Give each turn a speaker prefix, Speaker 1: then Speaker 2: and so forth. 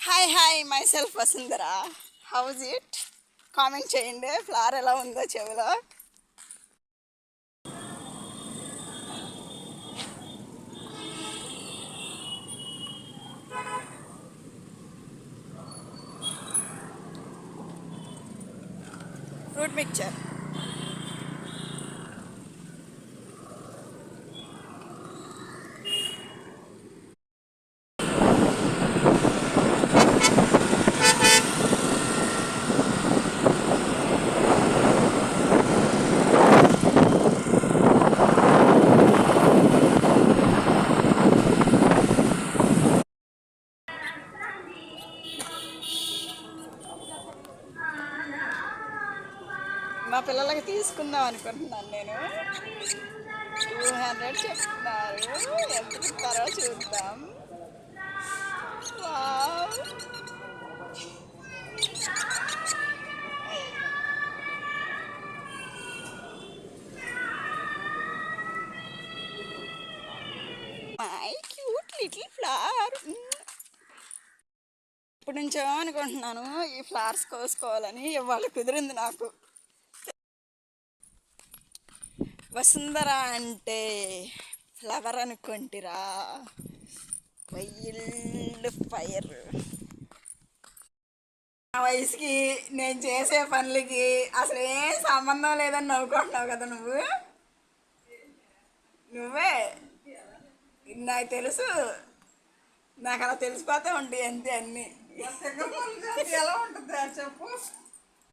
Speaker 1: Hi my self Vasundhara. House it? Comment చేయండి. Flower ఎలా ఉందో చెవిలో. Fruit mixture. మా పిల్లలకి తీసుకుందాం అనుకుంటున్నాను నేను. 200 చెప్తున్నారు. ఎంత ఇస్తారో చూద్దాం. Wow. My cute little flower. ఇప్పటి నుంచో అనుకుంటున్నాను ఈ ఫ్లవర్స్ కోసుకోవాలని. ఇవాళ కుదిరింది నాకు. వసుంధర అంటే ఫ్లవర్ అనుకుంటిరా? Wild fire. నా వయసుకి నేను చేసే పనులకి అసలు ఏం సంబంధం లేదని నవ్వుకుంటున్నావు కదా నువ్వే. నాకు తెలుసు. నాకు అలా తెలిసిపోతే ఉంటాయి అంతే అన్నీ. ఎలా ఉంటుంది చెప్పు.